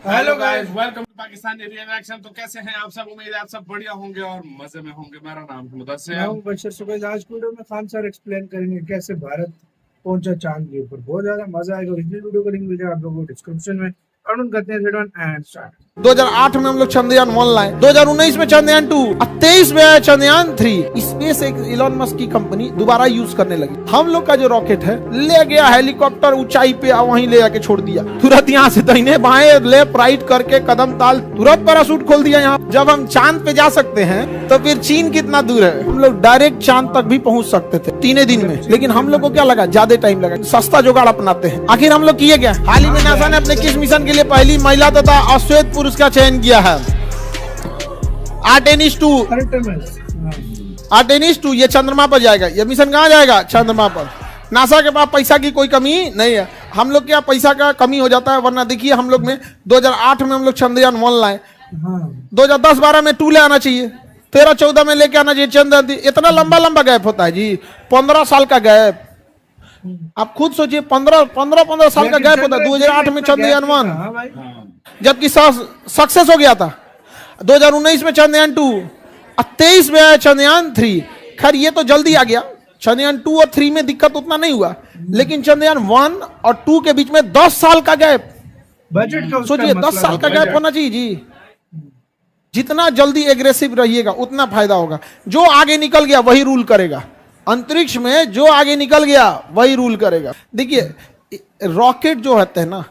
Hello guys, welcome to Pakistani reaction. तो कैसे हैं आप सब? उम्मीद है आप सब बढ़िया होंगे और मजे में होंगे। मेरा नाम मुदस्सिर है। मैं हूं बशर सुबह। आज की वीडियो में खान सर एक्सप्लेन करेंगे कैसे भारत पहुंचा चांद के ऊपर। बहुत ज्यादा मजा आएगा। ओरिजिनल वीडियो का लिंक मिल जाएगा आप लोगों को डिस्क्रिप्शन में। और करते हैं वीडियो एंड स्टार्ट। 2008 में हम लोग चंद्रयान 1 लाए, 2019 में चंद्रयान 2, 23 में आया चंद्रयान 3। स्पेस एक इलॉन मस्क की कंपनी दोबारा यूज करने लगी। हम लोग का जो रॉकेट है ले गया हेलीकॉप्टर ऊंचाई पे, वहीं ले जाके छोड़ दिया। तुरंत यहाँ से दाहिने बाएं लेफ्ट राइट करके कदम ताल तुरंत पैराशूट खोल दिया। यहाँ जब हम चांद पे जा सकते हैं तो फिर चीन कितना दूर है? हम लोग डायरेक्ट चांद तक भी पहुंच सकते थे 3 दिन में, लेकिन हम लोग को क्या लगा ज्यादा टाइम लगा, सस्ता जुगाड़ अपनाते हैं। आखिर हम लोग किए क्या? हाल ही में नासा ने अपने किस मिशन के लिए पहली महिला तथा अश्वेत पुरुष का चयन किया है। आर्टेमिस 2 ये चंद्रमा पर जाएगा। ये मिशन कहाँ जाएगा? चंद्रमा पर। नासा के पास पैसा की कोई कमी नहीं है। हम लोग क्या पैसा का कमी हो जाता है, वरना देखिए हम लोग में 2008 में हम लोग चंद्रयान 1 लाए, 2010-12 में 2 ले आना चाहिए, 13-14 में लेके आना चाहिए चंद्रयान। इतना लंबा गैप होता है जी, 15 साल का गैप। आप खुद सोचिए, 15 साल का गैप होता है। 2008 में चंद्रयान 1 जबकि सक्सेस हो गया था, 2019 में चंद्रयान 2, 23 में आया चंद्रयान 3। खैर ये तो जल्दी आ गया। चंद्रयान 2 और 3 में दिक्कत उतना नहीं हुआ, लेकिन चंद्रयान 1 और 2 के बीच में 10 साल का गैप। बजट का सोचिए 10 साल का गैप होना चाहिए जी। जितना जल्दी एग्रेसिव रहिएगा उतना फायदा होगा। जो आगे निकल गया वही रूल करेगा। अंतरिक्ष में जो आगे निकल गया वही रूल करेगा। देखिए रॉकेट जो होते हैं ना,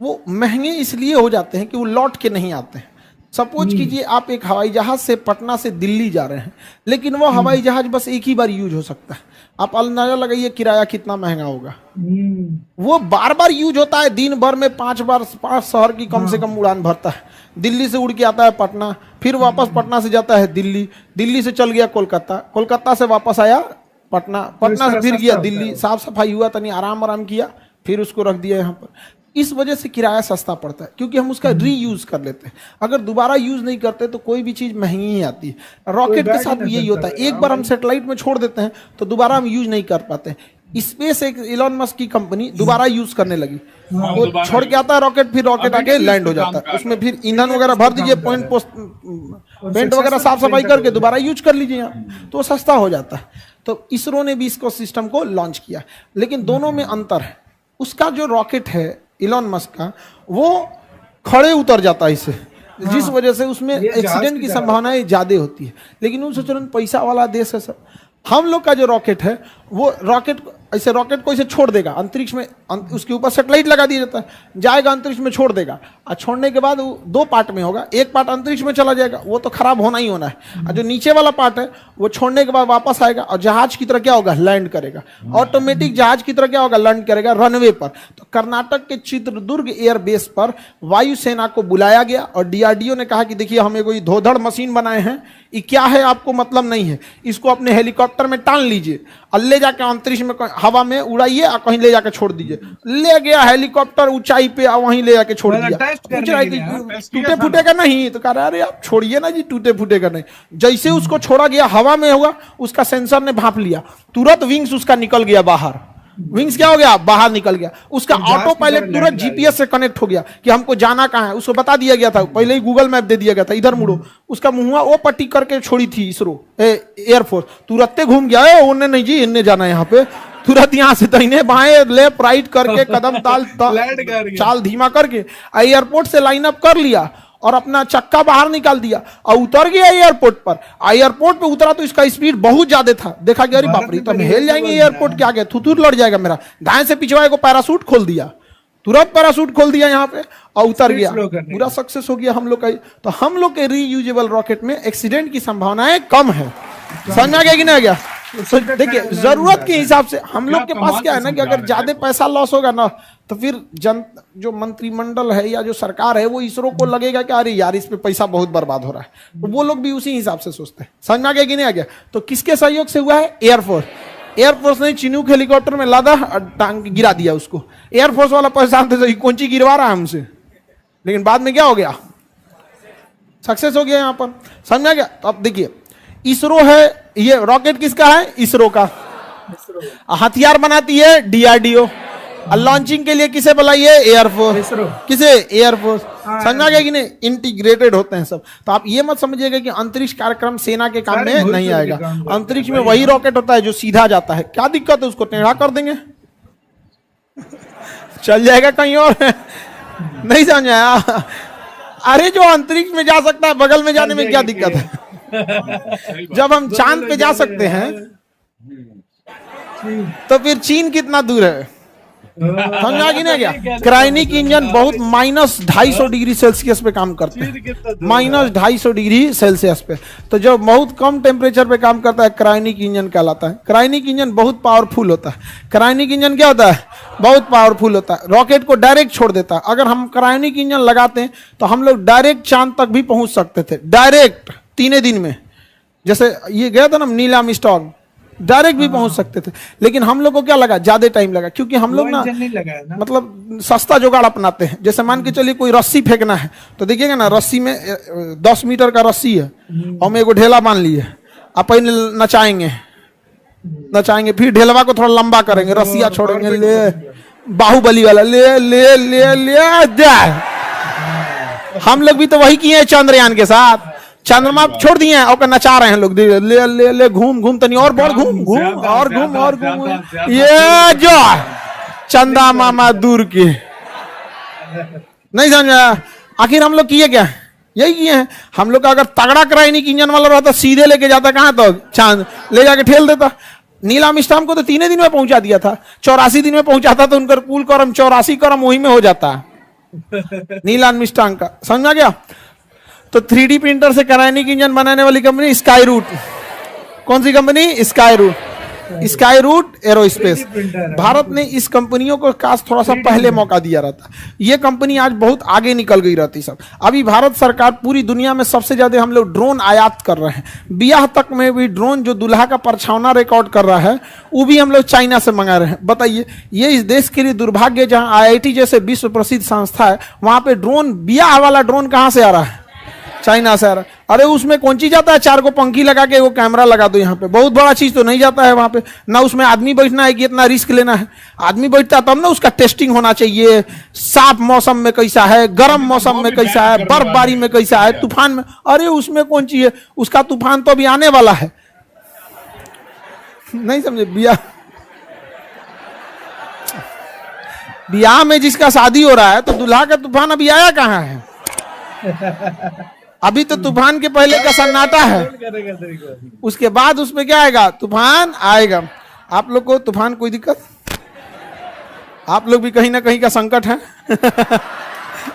वो महंगे इसलिए हो जाते हैं कि वो लौट के नहीं आते हैं। सपोज कीजिए आप एक हवाई जहाज से पटना से दिल्ली जा रहे हैं, लेकिन वो हवाई जहाज बस एक ही बार यूज हो सकता है। आप अंदाजा लगाइए किराया कितना महंगा होगा। वो बार बार यूज होता है, दिन भर में 5 शहर की कम से कम उड़ान भरता है। दिल्ली से उड़ के आता है पटना, फिर वापस पटना से जाता है दिल्ली, दिल्ली से चल गया कोलकाता, कोलकाता से वापस आया पटना, पटना से फिर गया दिल्ली, साफ सफाई हुआ, तनी आराम किया, फिर उसको रख दिया यहाँ पर। इस वजह से किराया सस्ता पड़ता है, क्योंकि हम उसका रीयूज कर लेते हैं। अगर दोबारा यूज नहीं करते तो कोई भी चीज महंगी ही आती है। रॉकेट के साथ भी यही होता है, एक बार हम सैटेलाइट में छोड़ देते हैं तो दोबारा हम यूज नहीं कर पाते। स्पेस एक इलॉन मस्क की कंपनी दोबारा यूज करने लगी। वो छोड़ के आता है रॉकेट, फिर रॉकेट आके लैंड हो जाता है, उसमें फिर ईंधन वगैरह भर दीजिए, पेंट वगैरह साफ सफाई करके दोबारा यूज कर लीजिए यहाँ, तो सस्ता हो जाता है। तो इसरो ने भी इसको सिस्टम को लॉन्च किया, लेकिन दोनों में अंतर है। उसका जो रॉकेट है इलॉन मस्क का, वो खड़े उतर जाता है इससे, जिस वजह से उसमें एक्सीडेंट की संभावनाएं ज्यादा होती है। लेकिन उन सोच पैसा वाला देश है सब। हम लोग का जो रॉकेट है, वो रॉकेट को ऐसे छोड़ देगा अंतरिक्ष में, उसके ऊपर सैटेलाइट लगा दिया जाता है, जाएगा अंतरिक्ष में, छोड़ देगा। और छोड़ने के बाद वो 2 पार्ट में होगा। एक पार्ट अंतरिक्ष में चला जाएगा, वो तो खराब होना ही होना है। और जो नीचे वाला पार्ट है वो छोड़ने के बाद वापस आएगा और जहाज की तरह क्या होगा, लैंड करेगा। ऑटोमेटिक जहाज की तरह क्या होगा, लैंड करेगा रनवे पर। तो कर्नाटक के चित्रदुर्ग एयरबेस पर वायुसेना को बुलाया गया और DRDO ने कहा कि देखिए हमें कोई धोधड़ मशीन बनाए हैं, ये क्या है आपको मतलब नहीं है, इसको अपने हेलीकॉप्टर में टान लीजिए और ले जाके अंतरिक्ष में हवा में उड़ाइए और कहीं ले जाके छोड़ दीजिए। ले गया हेलीकॉप्टर ऊंचाई पे और वहीं ले जाके छोड़ दिया। टूटे फूटेगा नहीं, तो कह रहा अरे आप छोड़िए ना जी, टूटे फूटेगा नहीं। जैसे उसको छोड़ा गया हवा में होगा, उसका सेंसर ने भांप लिया, तुरंत विंग्स उसका निकल गया बाहर। विंग्स क्या हो गया, बाहर निकल गया। उसका ऑटो पायलट तुरंत GPS से कनेक्ट हो गया कि हमको जाना कहाँ है। उसको बता दिया गया था, पहले ही गूगल मैप दे दिया गया था, इधर मुड़ो। उसका मुंह वो पट्टी करके छोड़ी थी इसरो एयरफोर्स, तुरंत घूम गया, उन्हें नहीं जी इन्हें जाना है यहाँ पे। तुरंत यहाँ से दाहिने बाएं लेफ्ट राइट करके कदम ताल चाल धीमा करके एयरपोर्ट से लाइन अप कर लिया और अपना चक्का बाहर निकाल दिया और उतर गया एयरपोर्ट पर। एयरपोर्ट पे उतरा तो इसका स्पीड बहुत ज्यादा था। देखा गया अरे बाप रे, तो हम हिल जाएंगे एयरपोर्ट के आगे, थुथुर लड़ जाएगा मेरा। दाएं से पिछवाए को पैराशूट खोल दिया, तुरंत पैराशूट खोल दिया यहाँ पे और उतर गया। पूरा सक्सेस हो गया हम लोग का। तो हम लोग के रीयूजेबल रॉकेट में एक्सीडेंट की संभावनाएं कम है। समझ आ गया कि नहीं आ गया? देखिए जरूरत के हिसाब से हम लोग के पास क्या है ना, कि अगर ज्यादा पैसा लॉस होगा ना, तो फिर जो मंत्रिमंडल है या जो सरकार है, वो इसरो को लगेगा कि अरे यार इस पे पैसा बहुत बर्बाद हो रहा है, तो वो लोग भी उसी हिसाब से सोचते हैं। समझ में आ गया कि नहीं आ गया? तो किसके सहयोग से हुआ है? एयरफोर्स ने चिनूक हेलीकॉप्टर में लादा और टांग गिरा दिया उसको। एयरफोर्स वाला परेशान थे, कौन सी गिरवा रहा है हमसे, लेकिन बाद में क्या हो गया, सक्सेस हो गया यहाँ पर। समझ में आ गया? तो अब देखिए इसरो है, ये रॉकेट किसका है? इसरो का। हथियार बनाती है DRDO। और लॉन्चिंग के लिए किसे बुलाइए? एयरफोर्स। इसरो। किसे? एयरफोर्स। हाँ, समझा गया कि नहीं? इंटीग्रेटेड होते हैं सब। तो आप ये मत समझिएगा कि अंतरिक्ष कार्यक्रम सेना के काम सारे में मुल्क नहीं के आएगा। काम करते हैं अंतरिक्ष में भाई। वही रॉकेट होता है जो सीधा जाता है। क्या दिक्कत है? उसको टेढ़ा कर देंगे, चल जाएगा कहीं और। नहीं समझ आया? अरे जो अंतरिक्ष में जा सकता है, बगल में जाने में क्या दिक्कत है? सही बात। जब हम चांद पे जा सकते हैं तो फिर चीन कितना दूर है? समझा कि नहीं? क्या क्रायोनिक इंजन बहुत -250 डिग्री सेल्सियस पे काम करते हैं, -250 डिग्री सेल्सियस पे। तो जो बहुत कम टेम्परेचर पे काम करता है, क्रायोनिक इंजन कहलाता है। क्रायोनिक इंजन बहुत पावरफुल होता है। क्रायोनिक इंजन क्या होता है? बहुत पावरफुल होता है, रॉकेट को डायरेक्ट छोड़ देता है। अगर हम क्रायोनिक इंजन लगाते हैं तो हम लोग डायरेक्ट चांद तक भी पहुंच सकते थे, डायरेक्ट 3 दिन में। जैसे ये गया था ना नील आर्मस्ट्रांग, डायरेक्ट भी पहुंच सकते थे। लेकिन हम लोग को क्या लगा? ज्यादा टाइम लगा, क्योंकि हम लोग ना नहीं लगाया ना, मतलब सस्ता जुगाड़ अपनाते हैं। जैसे मान के चलिए कोई रस्सी फेंकना है तो देखिएगा ना, रस्सी में 10 मीटर का रस्सी है और हम एगो ढेला बांध लिए, आप पहले नचाएंगे, फिर ढेलवा को थोड़ा लंबा करेंगे, रस्सिया छोड़ेंगे, ले बाहुबली वाला ले ले ले ले जाए। हम लोग भी तो वही किए हैं चंद्रयान के साथ। चंद्रमा छोड़ दिए हैं और नचा रहे हैं लोग, ले ले ले घूम घूम तनी और बढ़, घूम घूम और घूम और घूम, ये जो चंदा मामा दूर की। नहीं समझा? आखिर हम लोग किए क्या? यही किए हैं। हम लोग का अगर तगड़ा क्रायोनिक इंजन वाला रहता, सीधे लेके जाता कहाँ तो चांद, ले जाके ठेल देता। नील आर्मस्ट्रांग को तो 3 दिन में पहुंचा दिया था, 84 दिन में पहुंचाता तो उनका कुल क्रम 84 क्रम वही में हो जाता नील आर्मस्ट्रांग का। समझा गया? तो 3D प्रिंटर से क्रायोनिक इंजन बनाने वाली कंपनी स्काई रूट। कौन सी company? Skyroot. Skyroot Aerospace. Bharat ने इस कंपनियों को काश थोड़ा सा पहले मौका दिया रहता। ये कंपनी आज बहुत आगे निकल गई रहती सब। अभी भारत सरकार पूरी दुनिया में सबसे ज्यादा हम लोग ड्रोन आयात कर रहे हैं। ब्याह तक में भी ड्रोन जो दूल्हा का परछावना रिकॉर्ड कर रहा है वो भी हम लोग चाइना से मंगा रहे हैं। बताइए, ये इस देश के लिए दुर्भाग्य। जहां IIT जैसे विश्व प्रसिद्ध संस्था है, वहां पे ड्रोन, ब्याह वाला ड्रोन कहां से आ रहा है? चाइना से आ रहा है। अरे उसमें कौन चीज जाता है? 4 को पंखी लगा के वो कैमरा लगा दो यहाँ पे, बहुत बड़ा चीज तो नहीं जाता है वहां पे ना। उसमें आदमी बैठना है कि इतना रिस्क लेना है? आदमी बैठता तब ना उसका टेस्टिंग होना चाहिए, साफ मौसम में कैसा है, गर्म मौसम में कैसा है, बर्फबारी में कैसा है, तूफान में। अरे उसमें कौन चीज है? उसका तूफान तो अभी आने वाला है। नहीं समझे? ब्याह में जिसका शादी हो रहा है तो दूल्हा का तूफान अभी आया कहाँ है? अभी तो तूफान के पहले का सन्नाटा है, उसके बाद उसमें क्या आएगा? तूफान आएगा। आप लोग को तूफान कोई दिक्कत? आप लोग भी कहीं ना कहीं का संकट है।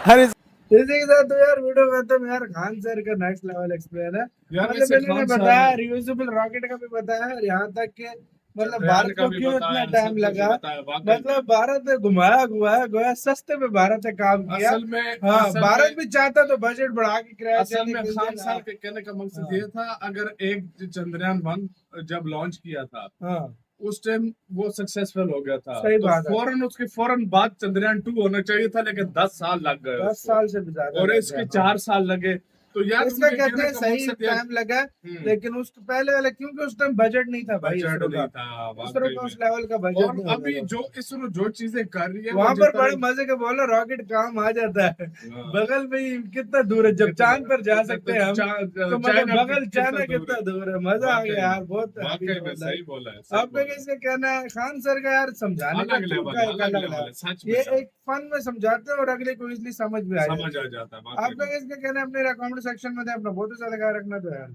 अरे इसी के साथ तो यार वीडियो खत्म। यार खान सर का नेक्स्ट लेवल एक्सप्लेन है। मतलब मैंने बताया रियूजेबल रॉकेट का भी बताया, और यहाँ तक कि मतलब भारत को क्यों इतना टाइम लगा। मतलब भारत ने घुमाया सस्ते में भारत ने काम किया। असल में हाँ, भारत भी चाहता तो बजट बढ़ा के किराया। असल में खान साहब के कहने का मकसद ये था, अगर एक चंद्रयान 1 जब लॉन्च किया था, हाँ, उस टाइम वो सक्सेसफुल हो गया था, सही तो बात है। फौरन बाद चंद्रयान 2 होना चाहिए था, लेकिन 10 साल लग गए 10 साल से भी ज्यादा और लग इसके गया। 4 साल लगे। तो यार इसका उनके कहते कहने हैं का सही मकसद यार- टाइम लगा, लेकिन उस पहले वाले क्योंकि उस टाइम बजट नहीं था भाई, बजट इसरो नहीं का। था इसरो वाकई का उस में। लेवल का बजट और नहीं अभी होगा। जो इसरो जो चीजें कर रही है, वहां वो पर जितना- बड़े मजे के बोला रॉकेट काम आ जाता है। हाँ। बगल में ही कितना दूर है, जब चांद पर जा सकते हैं हम, तो मतलब बगल चाइना कितना दूर है। मजा आ गया यार, बहुत वाकई में बोला। सही बोला है, सही आपका बोला है। कैसे कहना है? खान सर का यार समझाने का अलग तरीका लेवल, एक अलग अलग लेवल है। है, सच में ये एक फन में समझाते हैं और अगले को इजली समझ में आ जाता समझ है। आ जाता है वाकई आपका में। कैसे कहना है? अपने कमेंट सेक्शन में दे, अपना बहुत ही ज्यादा ख्याल रखना तो यार।